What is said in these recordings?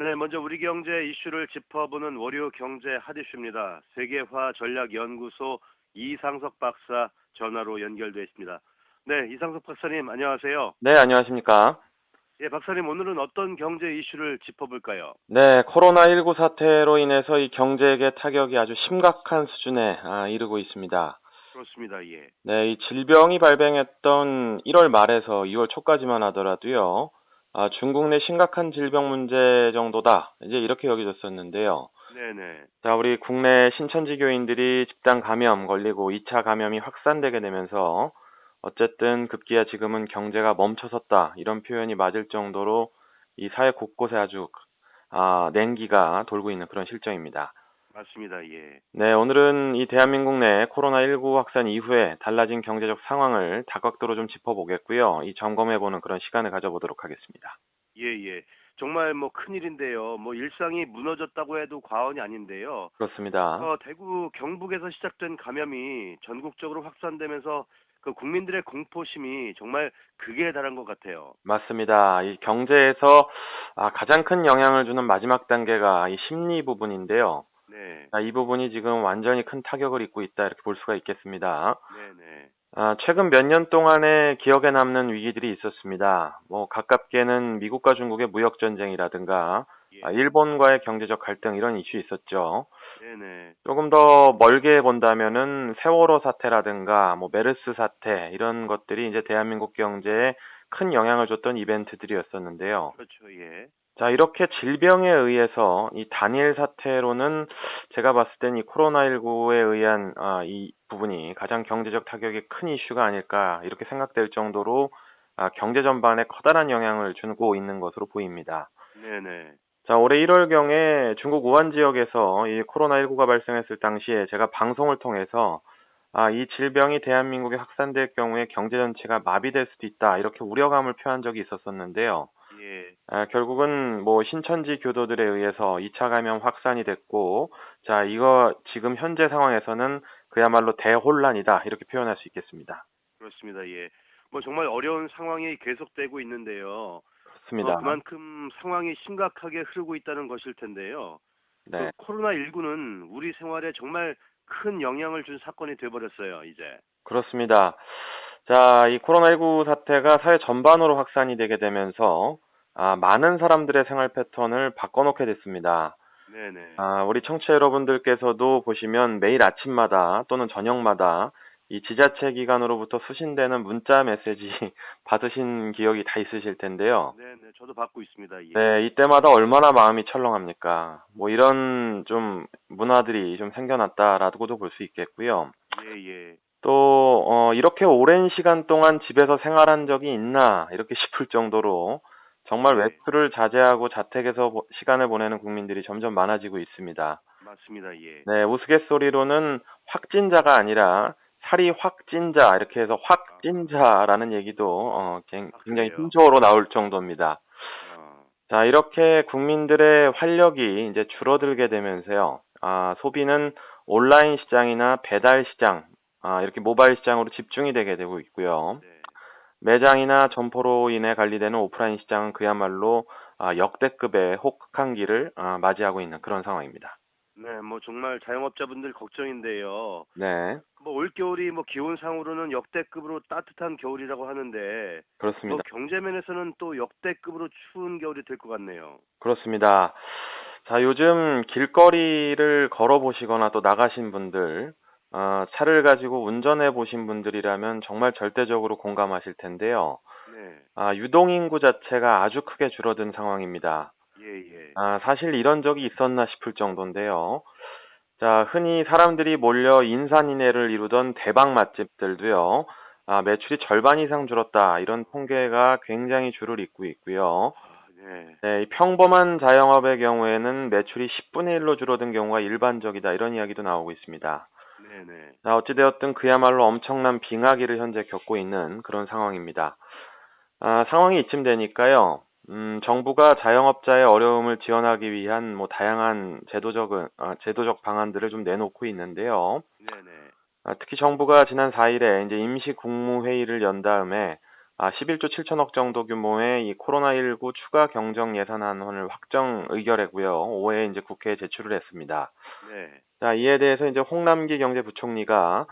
네, 먼저 우리 경제 이슈를 짚어보는 월요 경제 핫이슈입니다. 세계화 전략연구소 이상석 박사 전화로 연결되어 있습니다. 네, 이상석 박사님 안녕하세요. 네, 안녕하십니까. 예, 박사님 오늘은 어떤 경제 이슈를 짚어볼까요? 네, 코로나19 사태로 인해서 이 경제계 타격이 아주 심각한 수준에 이르고 있습니다. 그렇습니다. 예. 네, 이 질병이 발병했던 1월 말에서 2월 초까지만 하더라도요, 중국 내 심각한 질병 문제 정도다. 이제 이렇게 여겨졌었는데요. 네네. 자, 우리 국내 신천지교인들이 집단 감염 걸리고 2차 감염이 확산되게 되면서 어쨌든 급기야 지금은 경제가 멈춰섰다. 이런 표현이 맞을 정도로 이 사회 곳곳에 아주 냉기가 돌고 있는 그런 실정입니다. 맞습니다. 예. 네, 오늘은 이 대한민국 내 코로나19 확산 이후에 달라진 경제적 상황을 다각도로 좀 짚어보겠고요. 이 점검해보는 그런 시간을 가져보도록 하겠습니다. 예, 예. 정말 뭐 큰일인데요. 뭐 일상이 무너졌다고 해도 과언이 아닌데요. 그렇습니다. 대구 경북에서 시작된 감염이 전국적으로 확산되면서 그 국민들의 공포심이 정말 극에 달한 것 같아요. 맞습니다. 이 경제에서 가장 큰 영향을 주는 마지막 단계가 이 심리 부분인데요. 네, 이 부분이 지금 완전히 큰 타격을 입고 있다 이렇게 볼 수가 있겠습니다. 네, 네, 최근 몇 년 동안에 기억에 남는 위기들이 있었습니다. 뭐 가깝게는 미국과 중국의 무역 전쟁이라든가 예, 일본과의 경제적 갈등 이런 이슈 있었죠. 네, 네, 조금 더 멀게 본다면은 세월호 사태라든가 뭐 메르스 사태 이런 것들이 이제 대한민국 경제에 큰 영향을 줬던 이벤트들이었었는데요. 그렇죠, 예, 자, 이렇게 질병에 의해서 이 단일 사태로는 제가 봤을 땐 이 코로나19에 의한 이 부분이 가장 경제적 타격이 큰 이슈가 아닐까 이렇게 생각될 정도로 경제 전반에 커다란 영향을 주고 있는 것으로 보입니다. 네, 네, 자, 올해 1월경에 중국 우한 지역에서 이 코로나19가 발생했을 당시에 제가 방송을 통해서 이 질병이 대한민국에 확산될 경우에 경제 전체가 마비될 수도 있다 이렇게 우려감을 표한 적이 있었었는데요. 예, 결국은 뭐 신천지 교도들에 의해서 2차 감염 확산이 됐고, 자, 이거 지금 현재 상황에서는 그야말로 대혼란이다. 이렇게 표현할 수 있겠습니다. 그렇습니다, 예. 뭐 정말 어려운 상황이 계속되고 있는데요. 그렇습니다. 그만큼 상황이 심각하게 흐르고 있다는 것일 텐데요. 그 네, 코로나19는 우리 생활에 정말 큰 영향을 준 사건이 돼버렸어요, 이제. 그렇습니다. 자, 이 코로나19 사태가 사회 전반으로 확산이 되게 되면서, 많은 사람들의 생활 패턴을 바꿔놓게 됐습니다. 네네. 우리 청취자 여러분들께서도 보시면 매일 아침마다 또는 저녁마다 이 지자체 기관으로부터 수신되는 문자 메시지 받으신 기억이 다 있으실 텐데요. 네네. 저도 받고 있습니다. 예. 네, 이때마다 얼마나 마음이 철렁합니까? 뭐 이런 좀 문화들이 좀 생겨났다라고도 볼 수 있겠고요. 예, 예. 또, 이렇게 오랜 시간 동안 집에서 생활한 적이 있나, 이렇게 싶을 정도로 정말 예. 외출을 자제하고 자택에서 시간을 보내는 국민들이 점점 많아지고 있습니다. 맞습니다. 예. 네, 우스갯소리로는 확진자가 아니라 살이 확진자, 이렇게 해서 아, 확진자라는 얘기도 굉장히 그래요. hin트어로 나올 정도입니다. 어, 자, 이렇게 국민들의 활력이 이제 줄어들게 되면서요. 소비는 온라인 시장이나 배달 시장, 이렇게 모바일 시장으로 집중이 되게 되고 있고요. 네. 매장이나 점포로 인해 관리되는 오프라인 시장은 그야말로 역대급의 혹한기를 맞이하고 있는 그런 상황입니다. 네, 뭐 정말 자영업자분들 걱정인데요. 네, 뭐 올겨울이 뭐 기온상으로는 역대급으로 따뜻한 겨울이라고 하는데 뭐 그렇습니다. 경제 면에서는 또 역대급으로 추운 겨울이 될 것 같네요. 그렇습니다. 자, 요즘 길거리를 걸어보시거나 또 나가신 분들, 차를 가지고 운전해 보신 분들이라면 정말 절대적으로 공감하실 텐데요. 네. 유동인구 자체가 아주 크게 줄어든 상황입니다. 예, 예. 사실 이런 적이 있었나 싶을 정도인데요. 자, 흔히 사람들이 몰려 인산인해를 이루던 대박 맛집들도요, 매출이 절반 이상 줄었다. 이런 통계가 굉장히 줄을 잇고 있고요. 네. 네, 이 평범한 자영업의 경우에는 매출이 10분의 1로 줄어든 경우가 일반적이다. 이런 이야기도 나오고 있습니다. 네, 네. 자, 어찌되었든 그야말로 엄청난 빙하기를 현재 겪고 있는 그런 상황입니다. 상황이 이쯤 되니까요. 정부가 자영업자의 어려움을 지원하기 위한 뭐 다양한 제도적 방안들을 좀 내놓고 있는데요. 네, 네. 특히 정부가 지난 4일에 이제 임시 국무회의를 연 다음에 11조 7천억 정도 규모의 이 코로나19 추가 경정 예산안을 확정 의결했고요. 5회 이제 국회에 제출을 했습니다. 네. 자, 이에 대해서 이제 홍남기 경제부총리가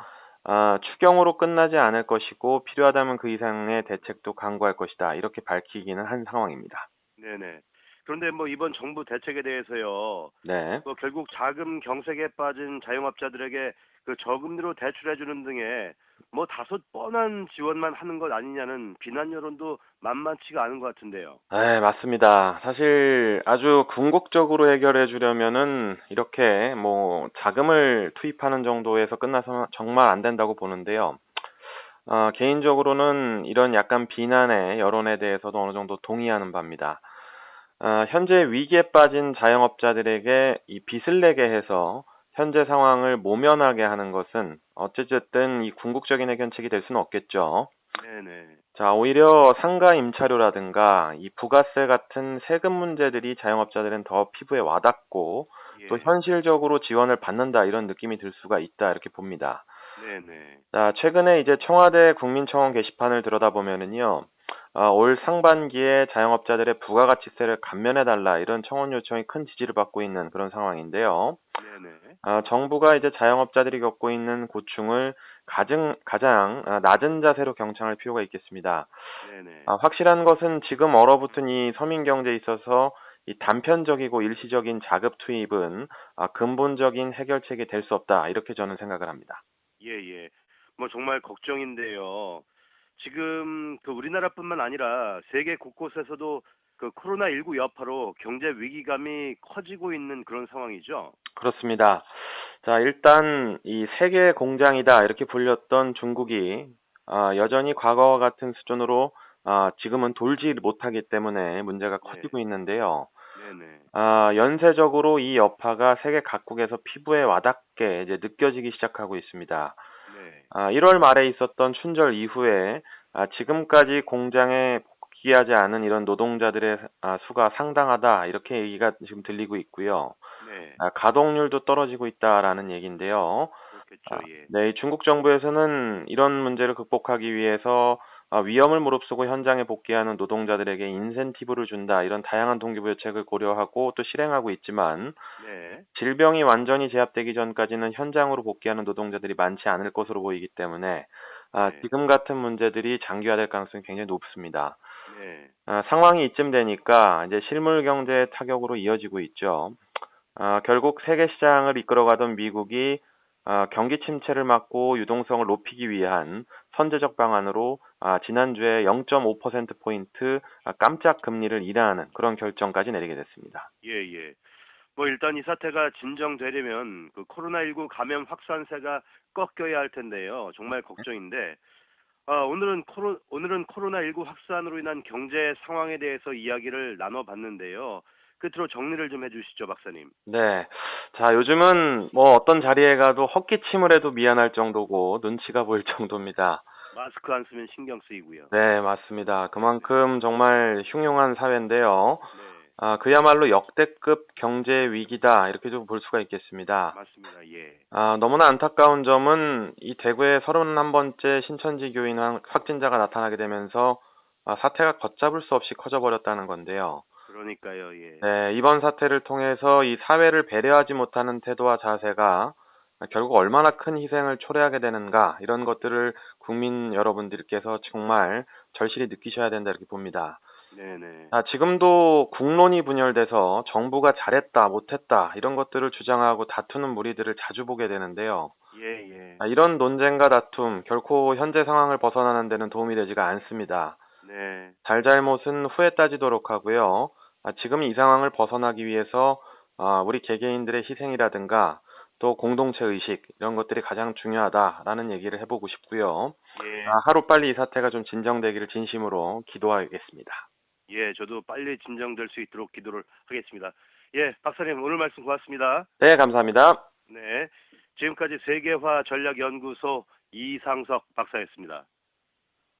추경으로 끝나지 않을 것이고 필요하다면 그 이상의 대책도 강구할 것이다. 이렇게 밝히기는 한 상황입니다. 네네. 그런데 뭐 이번 정부 대책에 대해서요. 네. 뭐 결국 자금 경색에 빠진 자영업자들에게 그 저금리로 대출해주는 등의 뭐 다소 뻔한 지원만 하는 것 아니냐는 비난 여론도 만만치가 않은 것 같은데요. 네, 맞습니다. 사실 아주 궁극적으로 해결해 주려면은 이렇게 뭐 자금을 투입하는 정도에서 끝나서 정말 안 된다고 보는데요. 개인적으로는 이런 약간 비난의 여론에 대해서도 어느 정도 동의하는 바입니다. 현재 위기에 빠진 자영업자들에게 이 빚을 내게 해서 현재 상황을 모면하게 하는 것은 어찌됐든 이 궁극적인 해결책이 될 수는 없겠죠. 네네. 자, 오히려 상가 임차료라든가 이 부가세 같은 세금 문제들이 자영업자들은 더 피부에 와닿고 또 예. 현실적으로 지원을 받는다 이런 느낌이 들 수가 있다 이렇게 봅니다. 네네. 자, 최근에 이제 청와대 국민청원 게시판을 들여다보면은요, 올 상반기에 자영업자들의 부가가치세를 감면해달라 이런 청원 요청이 큰 지지를 받고 있는 그런 상황인데요. 네네. 정부가 이제 자영업자들이 겪고 있는 고충을 가장 낮은 자세로 경청할 필요가 있겠습니다. 네네. 확실한 것은 지금 얼어붙은 이 서민 경제에 있어서 이 단편적이고 일시적인 자급 투입은 근본적인 해결책이 될 수 없다 이렇게 저는 생각을 합니다. 예예. 뭐 정말 걱정인데요. 지금 그 우리나라뿐만 아니라 세계 곳곳에서도 그 코로나19 여파로 경제 위기감이 커지고 있는 그런 상황이죠. 그렇습니다. 자, 일단 이 세계 공장이다 이렇게 불렸던 중국이 여전히 과거와 같은 수준으로 지금은 돌지 못하기 때문에 문제가 네. 커지고 있는데요. 네네. 연쇄적으로 이 여파가 세계 각국에서 피부에 와닿게 이제 느껴지기 시작하고 있습니다. 네. 1월 말에 있었던 춘절 이후에 지금까지 공장에 복귀하지 않은 이런 노동자들의 수가 상당하다 이렇게 얘기가 지금 들리고 있고요. 네. 가동률도 떨어지고 있다라는 얘기인데요. 그렇겠죠. 예. 네, 이 중국 정부에서는 이런 문제를 극복하기 위해서 위험을 무릅쓰고 현장에 복귀하는 노동자들에게 인센티브를 준다 이런 다양한 동기부여책을 고려하고 또 실행하고 있지만 네. 질병이 완전히 제압되기 전까지는 현장으로 복귀하는 노동자들이 많지 않을 것으로 보이기 때문에 네. 지금 같은 문제들이 장기화될 가능성이 굉장히 높습니다. 네. 상황이 이쯤 되니까 이제 실물 경제 타격으로 이어지고 있죠. 결국 세계 시장을 이끌어가던 미국이 경기 침체를 막고 유동성을 높이기 위한 선제적 방안으로 지난주에 0.5%포인트 깜짝 금리를 인하하는 그런 결정까지 내리게 됐습니다. 예예. 뭐 일단 이 사태가 진정되려면 그 코로나19 감염 확산세가 꺾여야 할 텐데요. 정말 걱정인데 오늘은 코로나19 확산으로 인한 경제 상황에 대해서 이야기를 나눠봤는데요. 끝으로 정리를 좀 해주시죠, 박사님. 네. 자, 요즘은 뭐 어떤 자리에 가도 헛기침을 해도 미안할 정도고 눈치가 보일 정도입니다. 마스크 안 쓰면 신경 쓰이고요. 네, 맞습니다. 네네. 그만큼 정말 흉흉한 사회인데요. 네, 그야말로 역대급 경제 위기다. 이렇게 좀 볼 수가 있겠습니다. 맞습니다. 예. 너무나 안타까운 점은 이 대구에 31번째 신천지 교인 확진자가 나타나게 되면서 사태가 걷잡을 수 없이 커져버렸다는 건데요. 그러니까요. 예. 네, 이번 사태를 통해서 이 사회를 배려하지 못하는 태도와 자세가 결국 얼마나 큰 희생을 초래하게 되는가, 이런 것들을 국민 여러분들께서 정말 절실히 느끼셔야 된다, 이렇게 봅니다. 네네. 지금도 국론이 분열돼서 정부가 잘했다, 못했다, 이런 것들을 주장하고 다투는 무리들을 자주 보게 되는데요. 예, 예. 이런 논쟁과 다툼, 결코 현재 상황을 벗어나는 데는 도움이 되지가 않습니다. 네. 잘잘못은 후에 따지도록 하고요. 지금 이 상황을 벗어나기 위해서 우리 개개인들의 희생이라든가 또 공동체 의식 이런 것들이 가장 중요하다라는 얘기를 해보고 싶고요. 예. 하루빨리 이 사태가 좀 진정되기를 진심으로 기도하겠습니다. 예, 저도 빨리 진정될 수 있도록 기도를 하겠습니다. 예, 박사님 오늘 말씀 고맙습니다. 네, 감사합니다. 네. 지금까지 세계화 전략연구소 이상석 박사였습니다.